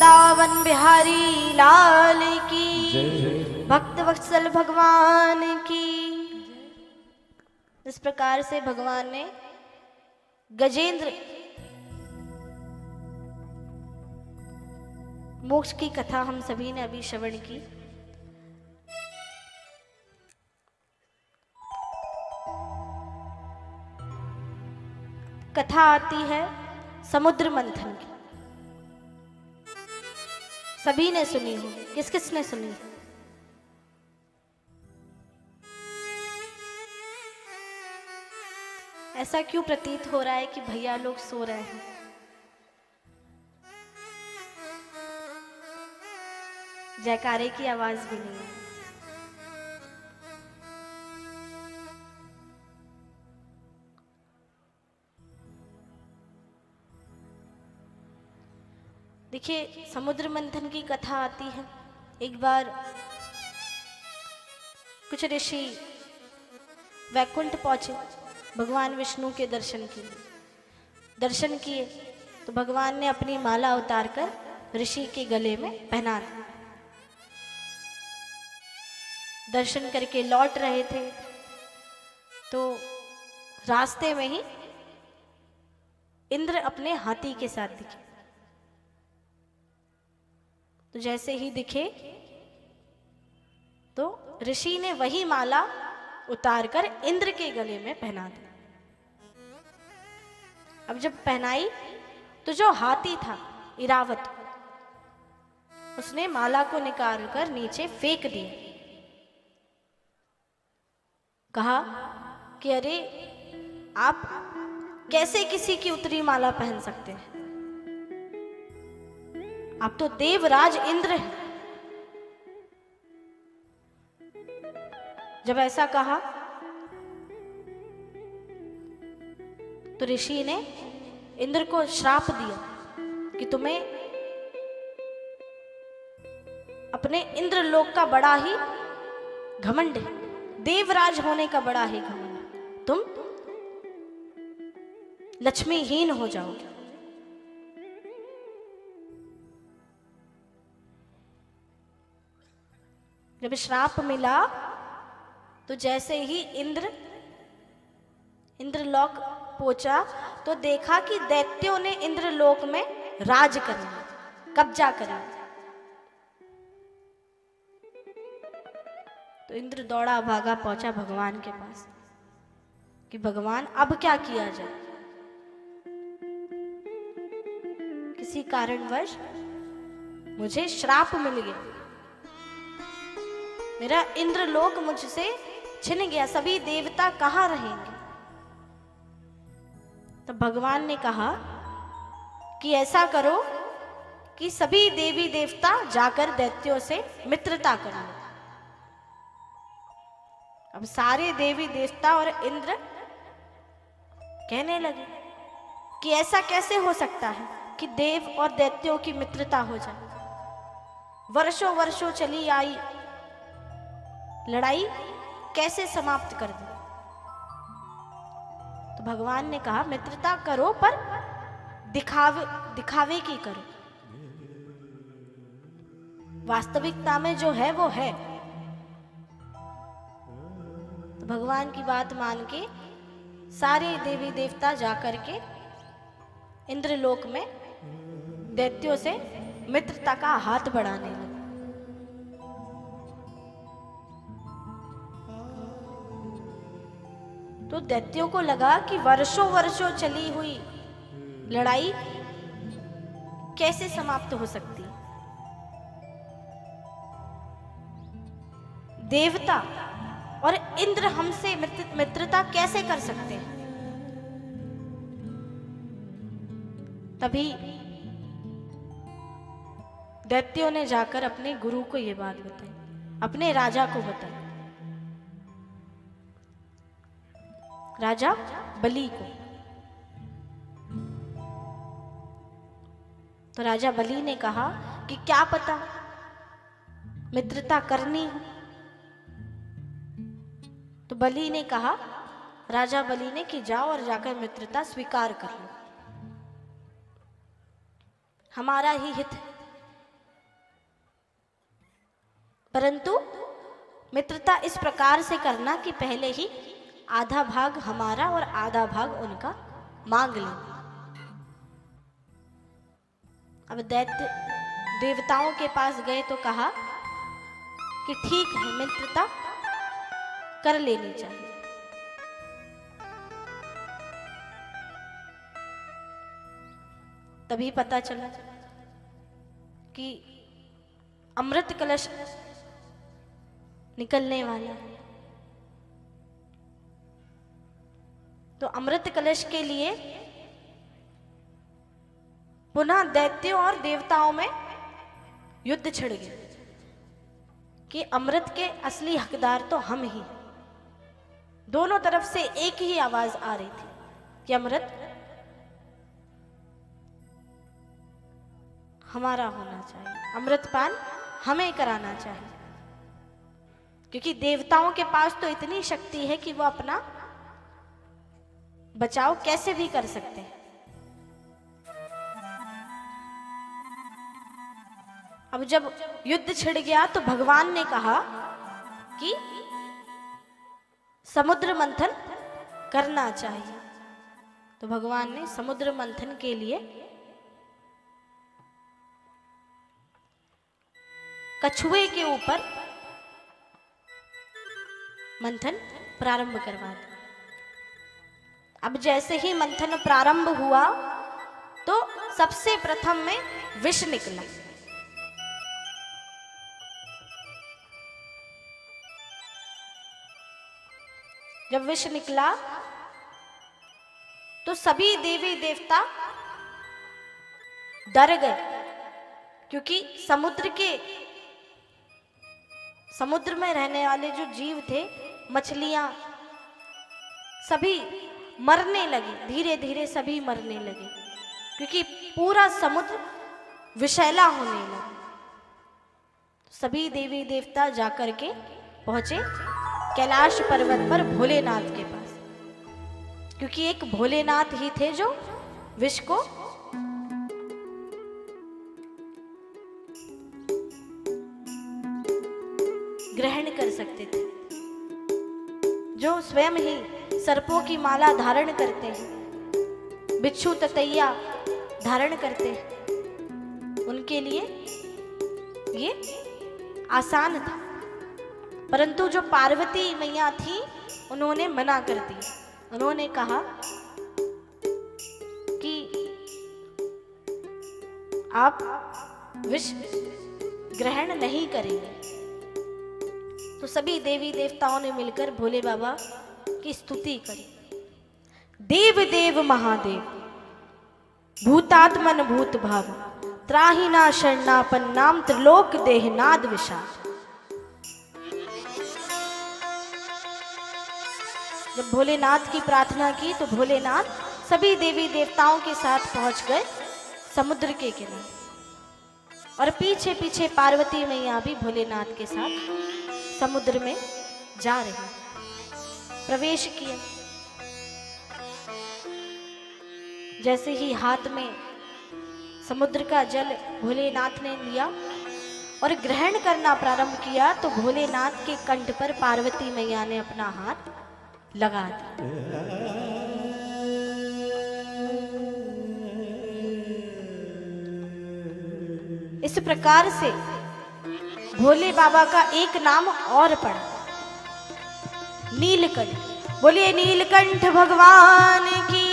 वृंदावन बिहारी लाल की, भक्त वत्सल भगवान की। इस प्रकार से भगवान ने गजेंद्र मोक्ष की कथा हम सभी ने अभी श्रवण की। कथा आती है समुद्र मंथन की। सभी ने सुनी हो, किस किस ने सुनी? ऐसा क्यों प्रतीत हो रहा है कि भैया लोग सो रहे हैं? जयकारे की आवाज भी नहीं है। देखिए, समुद्र मंथन की कथा आती है। एक बार कुछ ऋषि वैकुंठ पहुंचे, भगवान विष्णु के दर्शन किए। दर्शन किए तो भगवान ने अपनी माला उतारकर ऋषि के गले में पहना दी। दर्शन करके लौट रहे थे तो रास्ते में ही इंद्र अपने हाथी के साथ दिखे। तो जैसे ही दिखे तो ऋषि ने वही माला उतारकर इंद्र के गले में पहना दी। अब जब पहनाई तो जो हाथी था इरावत, उसने माला को निकालकर नीचे फेंक दिया। कहा कि अरे, आप कैसे किसी की उतरी माला पहन सकते हैं? आप तो देवराज इंद्र हैं। जब ऐसा कहा तो ऋषि ने इंद्र को श्राप दिया कि तुम्हें अपने इंद्रलोक का बड़ा ही घमंड है, देवराज होने का बड़ा ही घमंड है। तुम लक्ष्मीहीन हो जाओगे। जब श्राप मिला तो जैसे ही इंद्रलोक पहुंचा तो देखा कि दैत्यों ने इंद्रलोक में राज कर लिया, कब्जा कर लिया। तो इंद्र दौड़ा भागा पहुंचा भगवान के पास कि भगवान अब क्या किया जाए? किसी कारणवश मुझे श्राप मिल गया, मेरा इंद्रलोक मुझसे छिन गया, सभी देवता कहाँ रहेंगे? तो भगवान ने कहा कि ऐसा करो कि सभी देवी देवता जाकर दैत्यों से मित्रता कर लो। अब सारे देवी देवता और इंद्र कहने लगे कि ऐसा कैसे हो सकता है कि देव और दैत्यों की मित्रता हो जाए? वर्षों वर्षों चली आई लड़ाई कैसे समाप्त कर दी? तो भगवान ने कहा मित्रता करो पर दिखावे की करो। वास्तविकता में जो है वो है। तो भगवान की बात मान के सारे देवी देवता जाकर के इंद्रलोक में दैत्यों से मित्रता का हाथ बढ़ाने लगे। तो दैत्यों को लगा कि वर्षों वर्षों चली हुई लड़ाई कैसे समाप्त हो सकती है? देवता और इंद्र हमसे मित्रता कैसे कर सकते हैं? तभी दैत्यों ने जाकर अपने गुरु को यह बात बताई, अपने राजा को बताई, राजा बलि को। तो राजा बलि ने कहा कि क्या पता मित्रता करनी हो। तो बलि ने कहा, राजा बलि ने कि जाओ और जाकर मित्रता स्वीकार कर लो, हमारा ही हित परंतु मित्रता इस प्रकार से करना कि पहले ही आधा भाग हमारा और आधा भाग उनका मांग लें। अब दैत्य देवताओं के पास गए तो कहा कि ठीक है, मित्रता कर लेनी चाहिए। तभी पता चला कि अमृत कलश निकलने वाला है। तो अमृत कलश के लिए पुनः दैत्यों और देवताओं में युद्ध छिड़ गया कि अमृत के असली हकदार तो हम ही। दोनों तरफ से एक ही आवाज आ रही थी कि अमृत हमारा होना चाहिए, अमृतपान हमें कराना चाहिए, क्योंकि देवताओं के पास तो इतनी शक्ति है कि वो अपना बचाव कैसे भी कर सकते हैं। अब जब युद्ध छिड़ गया तो भगवान ने कहा कि समुद्र मंथन करना चाहिए। तो भगवान ने समुद्र मंथन के लिए कछुए के ऊपर मंथन प्रारंभ करवा दिया। अब जैसे ही मंथन प्रारंभ हुआ तो सबसे प्रथम में विष निकला। जब विष निकला तो सभी देवी देवता डर गए, क्योंकि समुद्र में रहने वाले जो जीव थे, मछलियां, सभी मरने लगे, धीरे धीरे सभी मरने लगे, क्योंकि पूरा समुद्र विषैला होने लगा। सभी देवी देवता जाकर के पहुंचे कैलाश पर्वत पर भोलेनाथ के पास, क्योंकि एक भोलेनाथ ही थे जो विष को ग्रहण कर सकते थे, जो स्वयं ही सर्पों की माला धारण करते हैं, बिच्छू ततैया धारण करते हैं। उनके लिए ये आसान था, परंतु जो पार्वती मैया थी उन्होंने मना कर दिया। उन्होंने कहा कि आप विष ग्रहण नहीं करेंगे। तो सभी देवी देवताओं ने मिलकर भोले बाबा की स्तुति करी। देव देव महादेव, भूतात्मन भूत भाव, त्राहिना शरणापन नाम त्रिलोक देहनाद विशाल। जब भोलेनाथ की प्रार्थना की तो भोलेनाथ सभी देवी देवताओं के साथ पहुंच गए समुद्र के किनारे, और पीछे पीछे पार्वती मैया भी भोलेनाथ के साथ समुद्र में जा रही, प्रवेश किया। जैसे ही हाथ में समुद्र का जल भोलेनाथ ने लिया और ग्रहण करना प्रारंभ किया तो भोलेनाथ के कंठ पर पार्वती मैया ने अपना हाथ लगा दिया। इस प्रकार से भोले बाबा का एक नाम और पड़ा, नीलकंठ। बोलिए नीलकंठ भगवान की